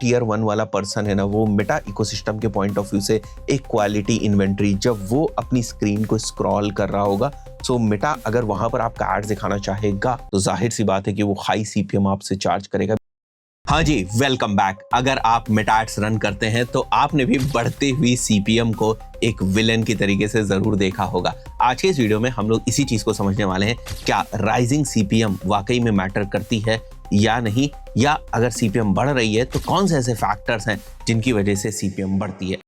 Tier 1 वाला person है ना, वो मेटा इकोसिस्टम के पॉइंट ऑफ व्यू से एक क्वालिटी इन्वेंट्री जब वो अपनी स्क्रीन को स्क्रॉल कर रहा होगा, सो मेटा अगर वहां पर आपका एड्स दिखाना चाहेगा तो जाहिर सी बात है कि वो हाई सीपीएम आपसे चार्ज करेगा। हाँ जी, वेलकम बैक। अगर आप मेटा एड्स रन करते हैं तो आपने भी बढ़ती हुई सीपीएम को एक विलेन की तरीके से जरूर देखा होगा। आज के इस वीडियो में हम लोग इसी चीज को समझने वाले हैं, क्या राइजिंग सीपीएम वाकई में मैटर करती है या नहीं, या अगर सीपीएम बढ़ रही है तो कौन से ऐसे फैक्टर्स हैं जिनकी वजह से सीपीएम बढ़ती है।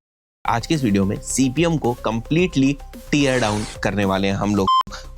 आज के इस वीडियो में सीपीएम को कंप्लीटली टीयर डाउन करने वाले हैं हम लोग,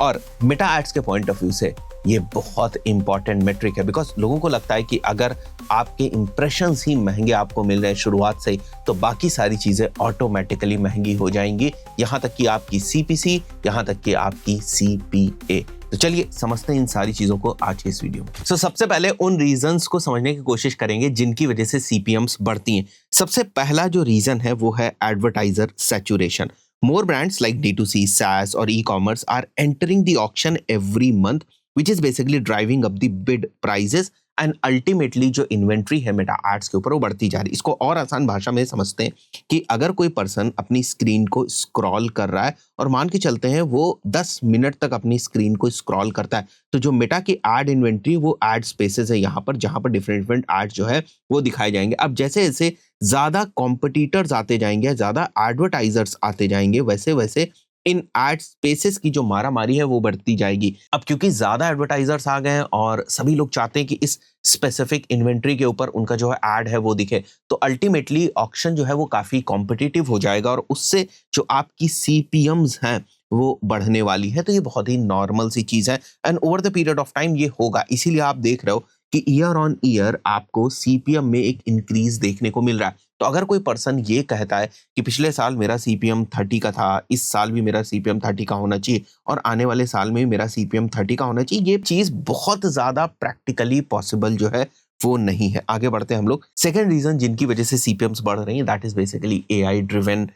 और मेटा एड्स के पॉइंट ऑफ व्यू से ये बहुत इंपॉर्टेंट मेट्रिक है। बिकॉज लोगों को लगता है कि अगर आपके इंप्रेशंस ही महंगे आपको मिल रहे हैं शुरुआत से ही, तो बाकी सारी चीजें ऑटोमेटिकली महंगी हो जाएंगी, यहां तक कि आपकी सीपीसी, यहां तक कि आपकी सीपीए। तो चलिए समझते हैं इन सारी चीजों को आज के इस वीडियो में। सबसे पहले उन रीजंस को समझने की कोशिश करेंगे जिनकी वजह से सीपीएम्स बढ़ती हैं। सबसे पहला जो रीजन है वो है advertiser saturation. More brands like D2C, SaaS और e-commerce are entering the auction every month, which is basically driving up the bid prices and ultimately जो इन्वेंट्री है मेटा एड्स के ऊपर वो बढ़ती जा रही है। इसको और आसान भाषा में समझते हैं कि अगर कोई पर्सन अपनी स्क्रीन को स्क्रॉल कर रहा है और मान के चलते हैं वो 10 मिनट तक अपनी स्क्रीन को स्क्रॉल करता है, तो जो मेटा की एड इन्वेंट्री वो एड स्पेसेस है यहाँ पर, जहां पर डिफरेंट एड जो है वो दिखाए जाएंगे। अब जैसे जैसे ज्यादा कॉम्पिटिटर्स आते जाएंगे, ज्यादा एडवर्टाइजर्स आते जाएंगे, वैसे वैसे इन एड स्पेसेस की जो मारामारी है वो बढ़ती जाएगी। अब क्योंकि ज्यादा एडवर्टाइजर्स आ गए हैं और सभी लोग चाहते हैं कि इस स्पेसिफिक इन्वेंट्री के ऊपर उनका जो है एड है वो दिखे, तो अल्टीमेटली ऑक्शन जो है वो काफी कॉम्पिटिटिव हो जाएगा और उससे जो आपकी सीपीएम्स हैं वो बढ़ने वाली है। तो ये बहुत ही नॉर्मल सी चीज है and over the period of time ये होगा। इसीलिए आप देख रहे हो कि ईयर ऑन ईयर आपको सीपीएम में एक इंक्रीज देखने को मिल रहा है। तो अगर कोई पर्सन ये कहता है कि पिछले साल मेरा सीपीएम 30 का था, इस साल भी मेरा सीपीएम 30 का होना चाहिए और आने वाले साल में भी मेरा सीपीएम 30 का होना चाहिए, ये चीज बहुत ज्यादा प्रैक्टिकली पॉसिबल जो है वो नहीं है। आगे बढ़ते हैं हम लोग। सेकेंड रीजन जिनकी वजह से सीपीएम्स बढ़ रही है, that is basically AI driven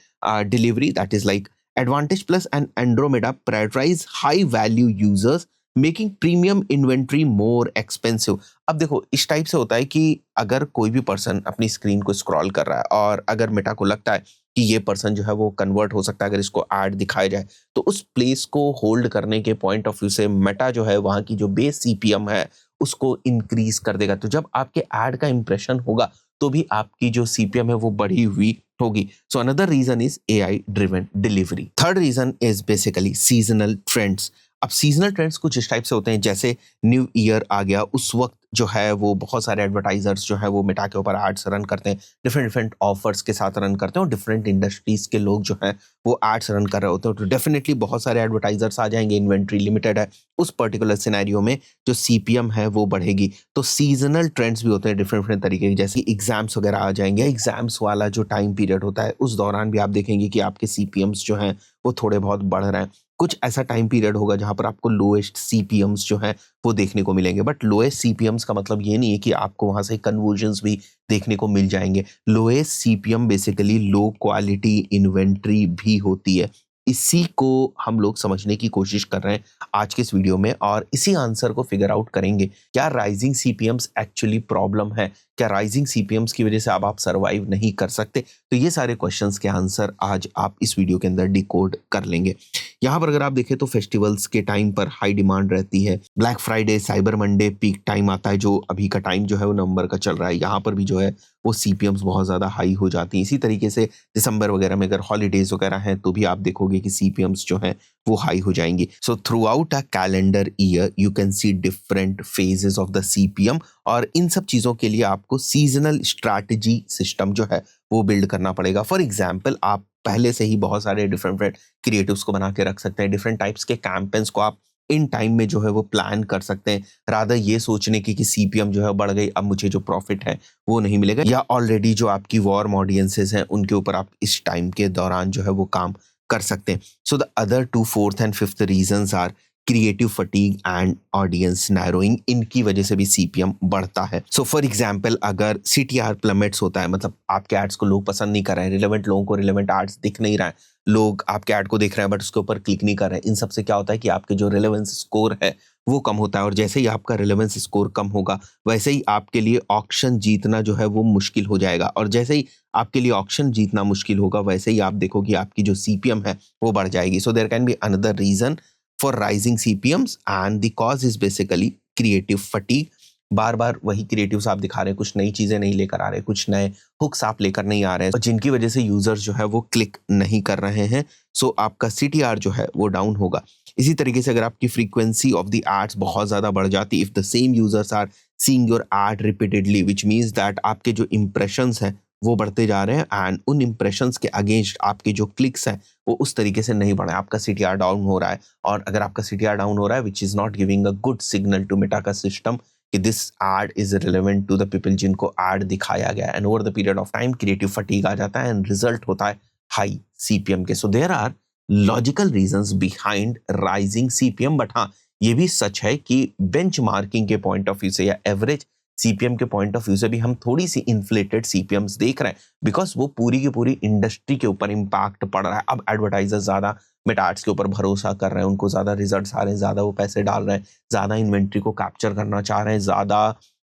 delivery. That is like Advantage Plus and Andromeda prioritize high value users, making premium inventory more expensive. अब देखो इस टाइप से होता है कि अगर कोई भी पर्सन अपनी स्क्रीन को स्क्रॉल कर रहा है और अगर मेटा को लगता है कि ये पर्सन जो है वो कन्वर्ट हो सकता है अगर इसको ऐड दिखाया जाए, तो उस प्लेस को होल्ड करने के पॉइंट ऑफ व्यू से मेटा जो है वहां की जो बेस सीपीएम है उसको इंक्रीज कर देगा। तो जब आपके ऐड का इंप्रेशन होगा तो भी आपकी जो सीपीएम है वो बढ़ी हुई होगी। So another reason is AI driven delivery. Third reason is basically seasonal trends. अब सीजनल ट्रेंड्स कुछ इस टाइप से होते हैं, जैसे न्यू ईयर आ गया, उस वक्त जो है वो बहुत सारे एडवर्टाइजर्स जो है वो मेटा के ऊपर एड्स रन करते हैं, डिफरेंट ऑफर्स के साथ रन करते हैं और डिफरेंट इंडस्ट्रीज के लोग जो हैं वो एड्स रन कर रहे होते हैं। तो डेफिनेटली बहुत सारे एडवर्टाइजर्स आ जाएंगे, इन्वेंट्री लिमिटेड है, उस पर्टिकुलर सिनेरियो में जो सीपीएम है वो बढ़ेगी। तो सीजनल ट्रेंड्स भी होते हैं डिफरेंट तरीके के, जैसे एग्जाम्स वगैरह आ जाएंगे। एग्जाम्स वाला जो टाइम पीरियड होता है उस दौरान भी आप देखेंगे कि आपके सीपीएम्स जो हैं वो थोड़े बहुत बढ़ रहे हैं। कुछ ऐसा टाइम पीरियड होगा जहां पर आपको लोएस्ट सीपीएम्स जो हैं वो देखने को मिलेंगे। बट लोएस्ट सीपीएम्स का मतलब ये नहीं है कि आपको वहां से कन्वर्जन्स भी देखने को मिल जाएंगे। Lowest CPM basically low quality inventory भी होती है। इसी को हम लोग समझने की कोशिश कर रहे हैं आज के इस वीडियो में, और इसी आंसर को फिगर आउट करेंगे। क्या राइजिंग सीपीएम्स एक्चुअली प्रॉब्लम है? क्या राइजिंग सीपीएम्स की वजह से अब आप सर्वाइव नहीं कर सकते? तो ये सारे क्वेश्चंस के आंसर आज आप इस वीडियो के अंदर डिकोड कर लेंगे। यहाँ पर अगर आप देखें तो फेस्टिवल्स के टाइम पर हाई डिमांड रहती है। Black Friday, cyber Monday peak time आता है, जो अभी का टाइम जो है वो नवंबर का चल रहा है, यहाँ पर भी जो है वो सीपीएम्स बहुत ज्यादा हाई हो जाती हैं। इसी तरीके से दिसंबर वगैरह में अगर हॉलीडेज वगैरह हैं तो भी आप देखोगे कि सीपीएम्स जो हैं वो हाई हो जाएंगी। So through out a calendar year you can see different phases of the CPM, और इन सब चीजों के लिए आपको सीजनल स्ट्रैटेजी सिस्टम जो है वो बिल्ड करना पड़ेगा। फॉर एग्जाम्पल, आप पहले से ही बहुत सारे डिफरेंट क्रिएटिव्स को बना के रख सकते हैं, डिफरेंट टाइप्स के कैंपेन्स को आप इन टाइम में जो है वो प्लान कर सकते हैं, रादर ये सोचने की कि सीपीएम जो है बढ़ गई, अब मुझे जो प्रॉफिट है वो नहीं मिलेगा, या ऑलरेडी जो आपकी वार्म ऑडियंसेस हैं उनके ऊपर आप इस टाइम के दौरान जो है वो काम कर सकते हैं। So the other 2, 4th and 5th reasons are creative fatigue and audience narrowing. इनकी वजह से भी सीपीएम बढ़ता है। सो फॉर एग्जांपल, अगर सीटीआर प्लमेट्स होता है, मतलब आपके एड्स को लोग पसंद नहीं कर रहे हैं, रिलेवेंट लोगों को रिलेवेंट एड्स दिख नहीं रहा है, लोग आपके ऐड को देख रहे हैं बट उसके ऊपर क्लिक नहीं कर रहे हैं, इन सब से क्या होता है कि आपके जो रिलेवेंस स्कोर है वो कम होता है, और जैसे ही आपका रिलेवेंस स्कोर कम होगा वैसे ही आपके लिए ऑक्शन जीतना जो है वो मुश्किल हो जाएगा, और जैसे ही आपके लिए ऑक्शन जीतना मुश्किल होगा वैसे ही आप देखोगे आपकी जो सीपीएम है वो बढ़ जाएगी. So there can be another reason for rising CPMs, and the cause is basically creative fatigue. बार बार वही क्रिएटिव्स आप दिखा रहे हैं, कुछ नई चीजें नहीं लेकर आ रहे, कुछ नए हुक्स आप लेकर नहीं आ रहे हैं, और जिनकी वजह से यूजर्स जो है वो क्लिक नहीं कर रहे हैं. सो आपका सीटीआर जो है वो डाउन होगा. इसी तरीके से अगर आपकी फ्रीक्वेंसी ऑफ द एड्स बहुत ज्यादा बढ़ जाती, if the same users are seeing your ad repeatedly, which means that आपके जो इंप्रेशंस हैं वो बढ़ते जा रहे हैं, एंड उन इंप्रेशंस के अगेंस्ट आपके जो क्लिक्स हैं वो उस तरीके से नहीं बढ़े, आपका सीटीआर डाउन हो रहा है. और अगर आपका सीटीआर डाउन हो रहा है, which is not giving a good signal to Meta का सिस्टम कि this ad is relevant to the people जिनको एड दिखाया गया, and over the period of time creative fatigue आ जाता है एंड रिजल्ट होता है हाई सीपीएम के. So there are logical reasons behind rising CPM, but हाँ ये भी सच है कि बेंचमार्किंग के पॉइंट ऑफ व्यू से या एवरेज सीपीएम के पॉइंट ऑफ व्यू से भी हम थोड़ी सी इन्फ्लेटेड सीपीएम्स देख रहे हैं, बिकॉज वो पूरी की पूरी इंडस्ट्री के ऊपर इम्पैक्ट पड़ रहा है. अब एडवर्टाइजर ज्यादा मेटा एड्स के ऊपर भरोसा कर रहे हैं, उनको ज्यादा रिजल्ट्स आ रहे हैं, ज्यादा वो पैसे डाल रहे हैं, ज्यादा इन्वेंट्री को कैप्चर करना चाह रहे हैं, ज्यादा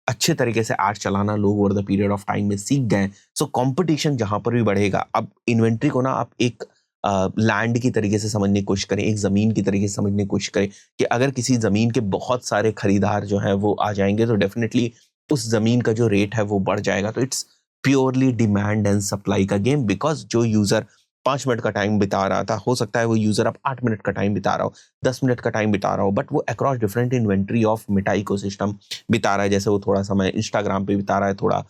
अच्छे तरीके से एड चलाना लोग over the period of time में सीख गए. सो कंपटीशन जहां पर भी बढ़ेगा, अब इन्वेंट्री को ना आप एक लैंड की तरीके से समझने की कोशिश करें, एक जमीन की तरीके से समझने की कोशिश करें कि अगर किसी जमीन के बहुत सारे खरीदार जो है वो आ जाएंगे तो डेफिनेटली उस जमीन का जो रेट है वो बढ़ जाएगा. तो it's purely demand and supply का गेम, बिकॉज जो यूजर 5 मिनट का टाइम बिता रहा था, हो सकता है वो यूजर अब 8 मिनट का टाइम बिता रहा हो, 10 मिनट का टाइम बिता रहा हो, बट वो across different inventory of Meta ecosystem बिता रहा है. जैसे वो थोड़ा समय इंस्टाग्राम पे बिता रहा है, थोड़ा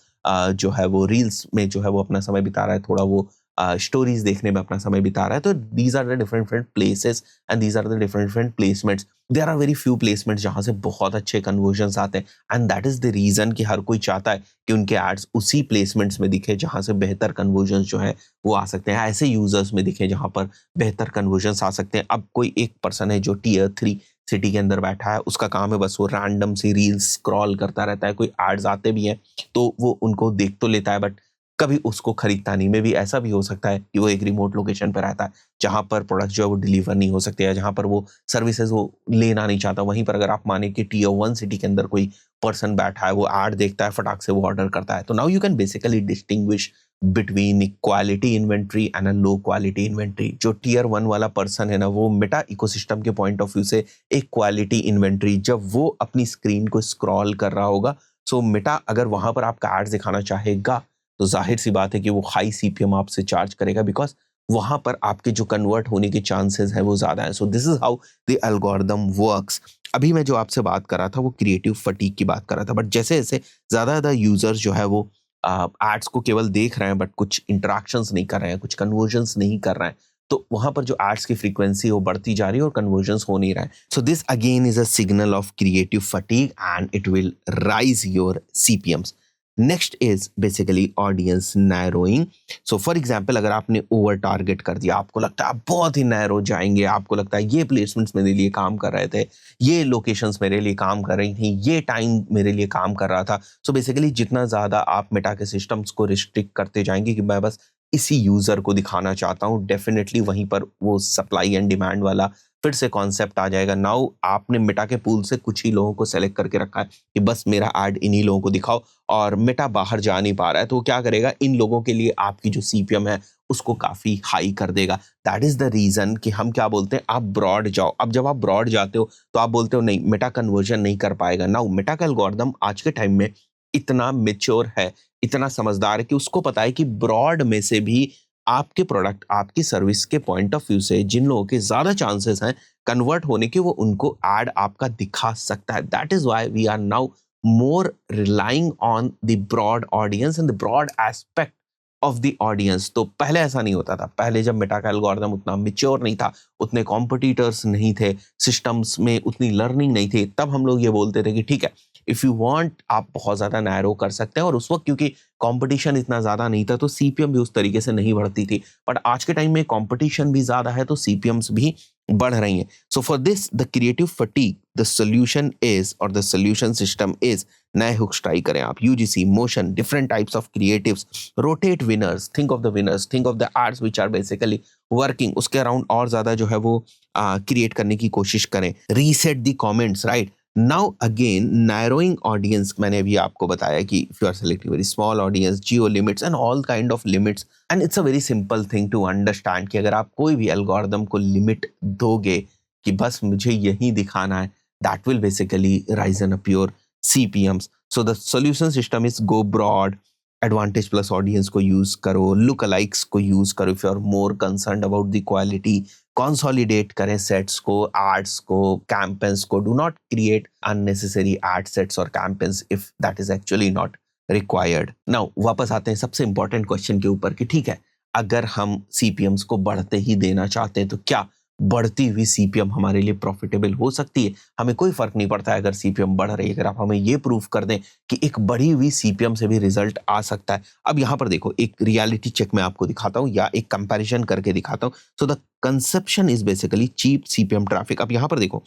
जो है वो रील्स में जो है वो अपना समय बिता रहा है, थोड़ा वो स्टोरीज देखने में अपना समय बिता रहा है. तो these are the different different places and these are the different different placements. There are very few placements जहां से बहुत अच्छे कन्वर्जन्स आते हैं, and that is the reason कि हर कोई चाहता है कि उनके एड्स उसी प्लेसमेंट्स में दिखे जहां से बेहतर कन्वर्जन्स जो है वो आ सकते हैं, ऐसे यूजर्स में दिखे जहां पर बेहतर कन्वर्जन्स आ सकते हैं. अब कोई एक पर्सन है जो Tier 3 सिटी के अंदर बैठा है, उसका काम है बस वो रैंडम सी रील्स स्क्रॉल करता रहता है, कोई एड्स आते भी हैं तो वो उनको देख तो लेता है बट कभी उसको खरीदता नहीं. में भी ऐसा भी हो सकता है कि वो एक रिमोट लोकेशन पर रहता है जहां पर प्रोडक्ट जो है वो डिलीवर नहीं हो सकते, या जहां पर वो सर्विसेज वो लेना नहीं चाहता. वहीं पर अगर आप माने कि Tier 1 सिटी के अंदर कोई पर्सन बैठा है, वो एड देखता है, फटाक से वो ऑर्डर करता है. तो now you can basically distinguish between quality inventory and a low quality inventory. जो Tier 1 वाला पर्सन है ना, वो मेटा इकोसिस्टम के पॉइंट ऑफ व्यू से एक क्वालिटी इन्वेंट्री, जब वो अपनी स्क्रीन को स्क्रॉल कर रहा होगा, सो मेटा अगर वहां पर आपका एड्स दिखाना चाहेगा तो जाहिर सी बात है कि वो हाई सीपीएम आपसे चार्ज करेगा, बिकॉज वहां पर आपके जो कन्वर्ट होने के चांसेस है वो ज्यादा है. So this is how the algorithm works. अभी मैं जो आपसे बात कर रहा था वो क्रिएटिव फटीग की बात कर रहा था, बट जैसे जैसे ज्यादा यूजर्स जो है वो एड्स को केवल देख रहे हैं बट कुछ इंटरेक्शंस नहीं कर रहे हैं, कुछ कन्वर्जन्स नहीं कर रहे हैं, तो वहां पर जो एड्स की फ्रीक्वेंसी है वो बढ़ती जा रही है और कन्वर्जन्स हो नहीं रहा है. So this again is a signal of creative fatigue and it will raise your CPMs. Next is basically audience narrowing. So for example, अगर आपने ओवर टारगेट कर दिया, आपको लगता है आप बहुत ही नैरो जाएंगे, आपको लगता है ये प्लेसमेंट्स मेरे लिए काम कर रहे थे, ये लोकेशंस मेरे लिए काम कर रही थी, ये टाइम मेरे लिए काम कर रहा था. सो बेसिकली जितना ज़्यादा आप मेटा के सिस्टम्स को रिस्ट्रिक्ट करते जाएंगे कि मैं बस इसी यूज़र को दिखाना चाहता हूँ, डेफिनेटली वहीं पर वो सप्लाई एंड डिमांड वाला फिर से कॉन्सेप्ट आ जाएगा. नाउ आपने मेटा के पूल से कुछ ही लोगों को सेलेक्ट करके रखा है कि बस मेरा ऐड इन्हीं लोगों को दिखाओ, और मेटा बाहर जा नहीं पा रहा है, तो वो क्या करेगा, इन लोगों के लिए आपकी जो सीपीएम है उसको काफी हाई कर देगा. दैट इज द रीजन कि हम क्या बोलते हैं, आप ब्रॉड जाओ. अब जब आप ब्रॉड जाते हो तो आप बोलते हो नहीं, मेटा कन्वर्जन नहीं कर पाएगा. नाउ मेटा का एल्गोरिथम आज के टाइम में इतना मेच्योर है, इतना समझदार है कि उसको पता है कि ब्रॉड में से भी आपके प्रोडक्ट, आपकी सर्विस के पॉइंट ऑफ व्यू से जिन लोगों के ज्यादा चांसेस हैं कन्वर्ट होने के, वो उनको एड आपका दिखा सकता है. That is why we are now more relying on the broad audience and the broad aspect of the audience. तो पहले ऐसा नहीं होता था. पहले जब मेटा का एल्गोरिथम उतना मेच्योर नहीं था, उतने कॉम्पिटिटर्स नहीं थे, सिस्टम्स में उतनी लर्निंग नहीं थी, तब हम लोग ये बोलते थे कि ठीक है, इफ यू वांट आप बहुत ज्यादा नैरो कर सकते हैं. और उस वक्त क्योंकि कंपटीशन इतना ज्यादा नहीं था तो सीपीएम भी उस तरीके से नहीं बढ़ती थी. बट आज के टाइम में कंपटीशन भी ज्यादा है तो सीपीएम्स भी बढ़ रही हैं. So for this the creative fatigue, the solution is, और द सोल्यूशन सिस्टम इज, नए हुक्स ट्राई करें आप, UGC, motion, different types of creatives, rotate winners, think of the winners, think of the ads which are basically working, उसके around और ज्यादा जो है वो क्रिएट करने की कोशिश करें. Reset the comments, right. Now again narrowing audience, मैंने अभी आपको बताया कि if you are selecting very small audience, geo limits and all kind of limits, and it's a very simple thing to understand कि अगर आप कोई भी एल्गोरिदम को लिमिट दोगे कि बस मुझे यही दिखाना है, that will basically raise end up your CPMs. So the solution system is go broad, advantage plus audience को यूज करो, लुक अलाइक्स को यूज करो if you are more concerned about the quality, consolidate करें sets को, ads को, campaigns को, do not create unnecessary ad sets और campaigns if that is actually not required. Now वापस आते हैं सबसे इंपॉर्टेंट क्वेश्चन के ऊपर कि ठीक है, अगर हम CPMs को बढ़ते ही देना चाहते हैं तो क्या बढ़ती हुई CPM हमारे लिए प्रॉफिटेबल हो सकती है? हमें कोई फर्क नहीं पड़ता है अगर CPM बढ़ रही है, अगर आप हमें ये प्रूफ कर दें कि एक बढ़ी हुई CPM से भी रिजल्ट आ सकता है. अब यहाँ पर देखो, एक रियलिटी चेक मैं आपको दिखाता हूँ या एक कंपैरिजन करके दिखाता हूँ. So the conception is basically cheap CPM traffic. अब यहाँ पर देखो,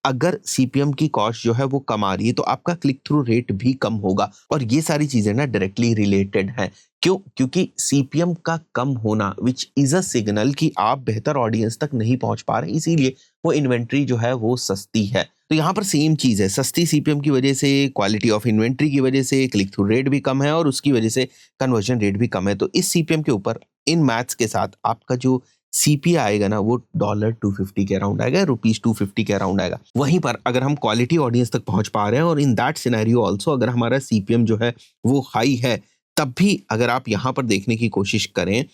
अगर CPM की कॉस्ट जो है वो कम आ रही है तो आपका क्लिक थ्रू रेट भी कम होगा, और ये सारी चीजें ना डायरेक्टली रिलेटेड हैं. क्यों? क्योंकि CPM का कम होना विच इज अ सिग्नल कि आप बेहतर ऑडियंस तक नहीं पहुंच पा रहे, इसीलिए वो इन्वेंट्री जो है वो सस्ती है. तो यहाँ पर सेम चीज है, सस्ती CPM की वजह से, क्वालिटी ऑफ इन्वेंट्री की वजह से क्लिक थ्रू रेट भी कम है और उसकी वजह से कन्वर्जन रेट भी कम है. तो इस CPM के ऊपर इन मैथ्स के साथ आपका जो CPA आएगा ना वो $250 के अराउंड आएगा, ₹250 के अराउंड आएगा. वहीं पर अगर हम क्वालिटी ऑडियंस तक पहुंच पा रहे हैं और इन दैट सिनेरियो ऑल्सो अगर हमारा CPM जो है वो हाई है, तब भी अगर आप यहाँ पर देखने की कोशिश करें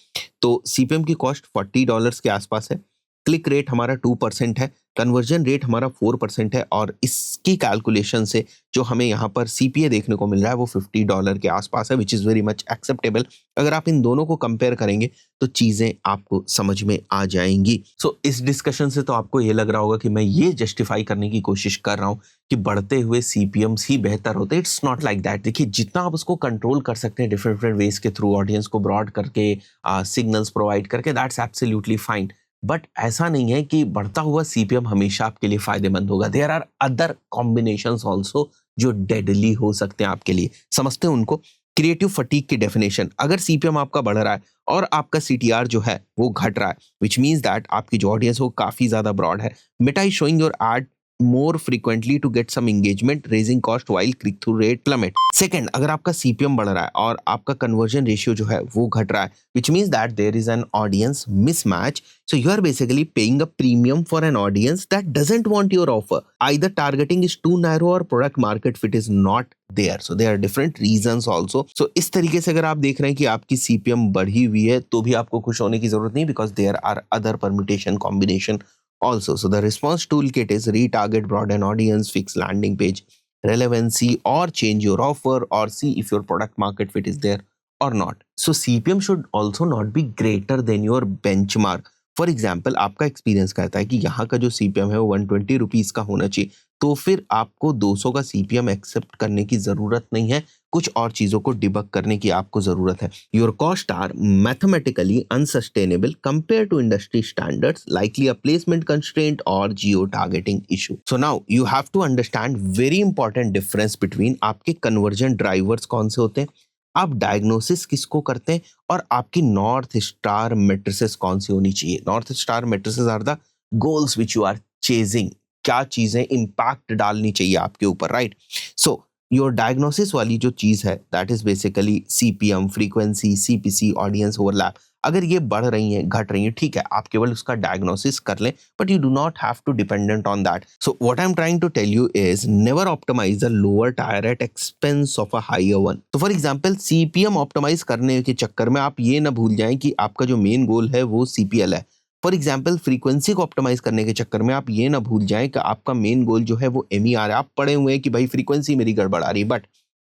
तो CPM की कॉस्ट $40 के आसपास है, क्लिक रेट हमारा 2% है, कन्वर्जन रेट हमारा 4% है, और इसकी कैलकुलेशन से जो हमें यहाँ पर CPA देखने को मिल रहा है वो $50 के आसपास है, which is very much acceptable. अगर आप इन दोनों को कंपेयर करेंगे तो चीज़ें आपको समझ में आ जाएंगी. सो इस डिस्कशन से तो आपको ये लग रहा होगा कि मैं ये जस्टिफाई करने की कोशिश कर रहा हूँ कि बढ़ते हुए CPMs ही बेहतर होते. It's not like that. देखिए, जितना आप उसको कंट्रोल कर सकते हैं डिफरेंट डिफरेंट वेज के थ्रू, ऑडियंस को ब्रॉड करके, सिग्नल्स प्रोवाइड करके, दैट्स एब्सोल्युटली फाइन. बट ऐसा नहीं है कि बढ़ता हुआ CPM हमेशा आपके लिए फायदेमंद होगा. There are other combinations also जो डेडली हो सकते हैं आपके लिए. समझते हैं उनको. क्रिएटिव फटीग की डेफिनेशन, अगर CPM आपका बढ़ रहा है और आपका CTR जो है वो घट रहा है, विच मीन्स दैट आपकी जो ऑडियंस वो काफी ज्यादा ब्रॉड है. Meta is showing your add more frequently to get some engagement, raising cost while click through rate plummet. Second, अगर आपका CPM बढ़ रहा है और आपका conversion ratio जो है वो घट रहा है, which means that there is an audience mismatch. So you are basically paying a premium for an audience that doesn't want your offer. Either targeting is too narrow or product market fit is not there. So there are different reasons also. So इस तरीके से अगर आप देख रहे हैं कि आपकी CPM बढ़ी हुई है तो भी आपको खुश होने की जरूरत नहीं, because there are other permutation combination also. So the response toolkit is retarget, broaden audience, fix landing page relevancy, or change your offer, or see if your product market fit is there or not. So CPM should also not be greater than your benchmark. For example, आपका experience कहता है कि यहाँ का जो CPM है वो 120 rupees का होना चाहिए, तो फिर आपको 200 का CPM एक्सेप्ट करने की ज़रूरत नहीं है, कुछ और चीज़ों को डिबग करने की आपको ज़रूरत है. Your cost are mathematically unsustainable compare to industry standards, likely a placement constraint और geo targeting issue. So now you have to understand very important difference between आपके कन्वर्जन ड्राइवर्स कौन से होते हैं, आप डायग्नोसिस किसको करते हैं, और आपकी नॉर्थ स्टार मेट्रिसेस कौन सी होनी चाहिए. North star matrices are the goals which you are chasing. क्या चीजें इंपैक्ट डालनी चाहिए आपके ऊपर, राइट. सो योर डायग्नोसिस वाली जो चीज है that is basically CPM, frequency, CPC, audience overlap. अगर ये बढ़ रही हैं, घट रही हैं, ठीक है, आप केवल उसका डायग्नोसिस कर लें, but you do not have to dependent on that. So what I am trying to tell you is never optimise the lower tier at expense of a higher one. तो फॉर एग्जांपल, CPM ऑप्टिमाइज करने के चक्कर में आप ये ना भूल जाएं कि आपका जो मेन गोल है वो CPL है. फॉर एग्जाम्पल, फ्रीक्वेंसी को ऑप्टिमाइज करने के चक्कर में आप ये ना भूल जाएं कि आपका मेन गोल जो है वो MER है. आप पढ़े हुए हैं कि भाई फ्रीक्वेंसी मेरी गड़बड़ आ रही है, but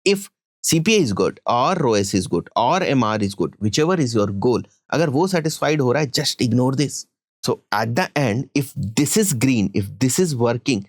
if CPA is good or ROAS is good or MR is good, whichever is your goal, अगर वो satisfied हो रहा है, just ignore this. So at the end, if this is green, if this is working,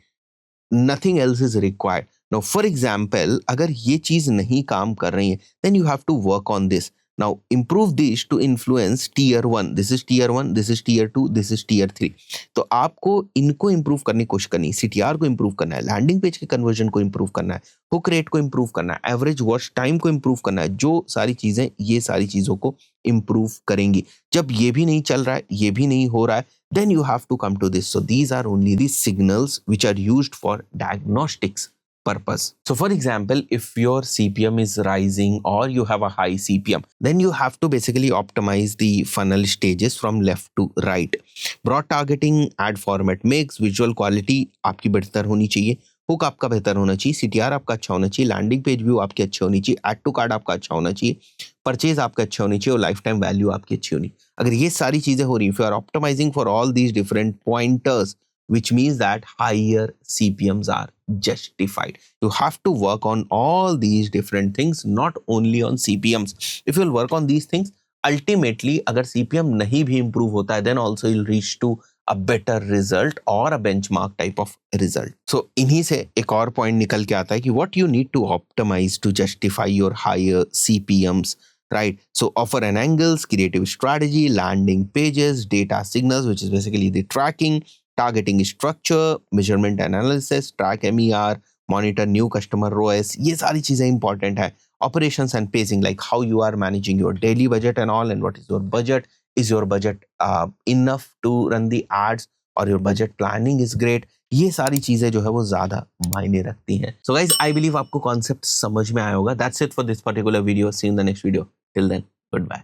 nothing else is required. Now, for example, अगर ये चीज नहीं काम कर रही है, then you have to work on this. Now improve these to influence tier 1. This is tier 1, this is tier 2, this is tier 3. तो आपको इनको improve करने की कोशिश करनी है, CTR को improve करना है, लैंडिंग पेज के कन्वर्जन को improve करना है, हुक रेट को improve करना है, एवरेज वॉच टाइम को improve करना है. जो सारी चीजें ये सारी चीजों को improve करेंगी. जब ये भी नहीं चल रहा है, ये भी नहीं हो रहा है, then you have to come to this. So these are only the signals which are used for diagnostics purpose. So for example, if your CPM is rising or you have a high CPM, then you have to basically optimize the funnel stages from left to right. Broad targeting, ad format mix, visual quality आपकी बेहतर होनी चाहिए, hook आपका बेहतर होना चाहिए, CTR आपका अच्छा होना चाहिए, लैंडिंग पेज व्यू आपकी अच्छी होनी चाहिए, एड टू कार्ड आपका अच्छा होना चाहिए, परचेज आपका अच्छा होनी चाहिए और लाइफ टाइम वैल्यू आपकी अच्छी होनी. अगर ये सारी चीजें हो रही, if you are optimizing for all these different pointers, which means that higher CPMs are justified. You have to work on all these different things, not only on CPMs. If you'll work on these things, ultimately अगर CPM नहीं भी improve होता है, then also you'll reach to a better result or a benchmark type of result. So इन्हीं से एक और point निकल के आता है कि what you need to optimize to justify your higher CPMs. Right. So offer and angles, creative strategy, landing pages, data signals, which is basically the tracking, targeting structure, measurement analysis, track MER, monitor new customer ROAS. ये सारी चीजें important है. Operations and pacing, like how you are managing your daily budget and all, and what is your budget. Is your budget enough to run the ads, or your budget planning is great. ये सारी चीजें जो है वो ज्यादा मायने रखती हैं. So guys, I believe आपको concept समझ में आया होगा. That's it for this particular video. See you in the next video. Till then, goodbye.